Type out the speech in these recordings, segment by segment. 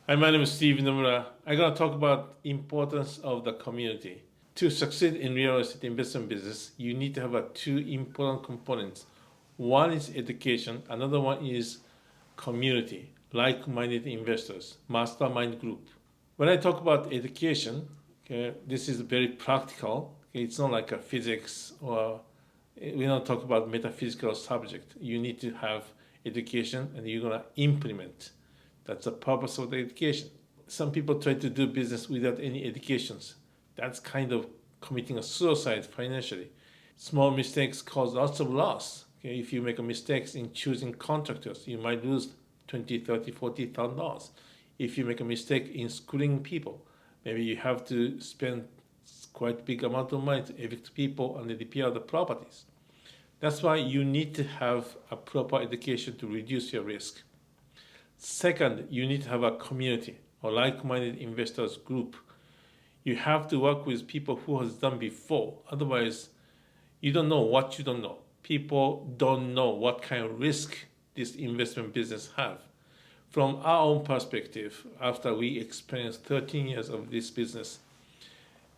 Hi, my name is Steve Nomura. I'm going to talk about importance of the community. To succeed in real estate investment business, you need to have two important components. One is education, another one is community, like-minded investors, mastermind group. When I talk about education, okay, this is very practical. Okay, it's not like a physics or we don't talk about metaphysical subject. You need to have education and you're going to implement. That's the purpose of the education. Some people try to do business without any educations. That's kind of committing a suicide financially. Small mistakes cause lots of loss. Okay, if you make a mistake in choosing contractors, you might lose 20, 30, 40,000 dollars. If you make a mistake in schooling people, maybe you have to spend quite big amount of money to evict people and repair the properties. That's why you need to have a proper education to reduce your risk. Second, you need to have a community or like-minded investors group. You have to work with people who has done before. Otherwise, you don't know what you don't know. People don't know what kind of risk this investment business have. From our own perspective, after we experienced 13 years of this business,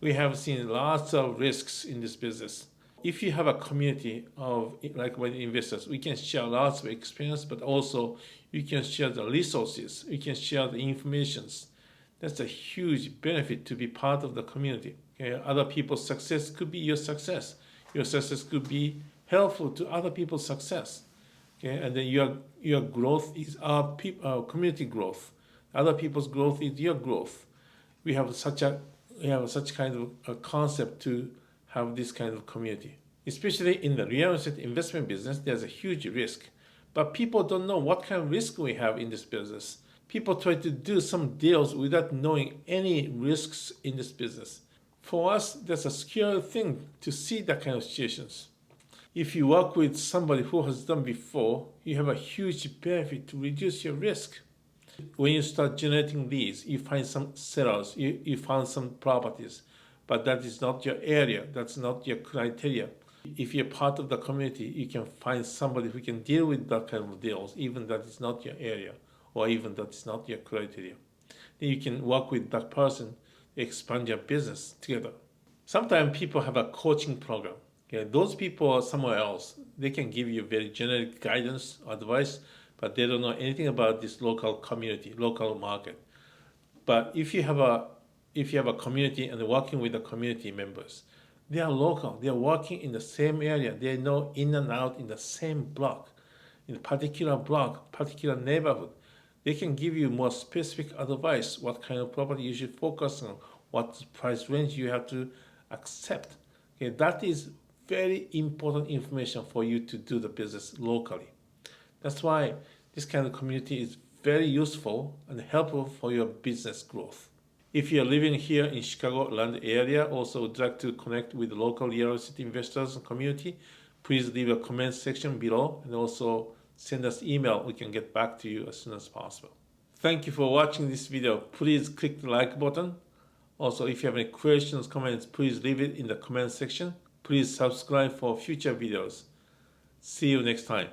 we have seen lots of risks in this business. If you have a community of like-minded investors, we can share lots of experience, but also you can share the resources, you can share the informations. That's a huge benefit to be part of the community. Okay? Other people's success could be your success. Your success could be helpful to other people's success. Okay? And then your growth is our community growth. Other people's growth is your growth. We have such kind of a concept to have this kind of community. Especially in the real estate investment business, there's a huge risk. But people don't know what kind of risk we have in this business. People try to do some deals without knowing any risks in this business. For us, that's a scary thing to see that kind of situations. If you work with somebody who has done before, you have a huge benefit to reduce your risk. When you start generating leads, you find some sellers, you found some properties, but that is not your area, that's not your criteria. If you're part of the community, you can find somebody who can deal with that kind of deals, even that is not your area, or even that is not your criteria. Then you can work with that person, expand your business together. Sometimes people have a coaching program. Okay? Those people are somewhere else. They can give you very generic guidance, advice, but they don't know anything about this local community, local market. But if you have a community and working with the community members, they are local. They are working in the same area. They know in and out in the same block, in a particular block, particular neighborhood. They can give you more specific advice, what kind of property you should focus on, what price range you have to accept. Okay, that is very important information for you to do the business locally. That's why this kind of community is very useful and helpful for your business growth. If you're living here in Chicago land area, also would like to connect with local real estate investors and community, please leave a comment section below and also send us email. We can get back to you as soon as possible. Thank you for watching this video. Please click the like button. Also, if you have any questions, comments, please leave it in the comment section. Please subscribe for future videos. See you next time.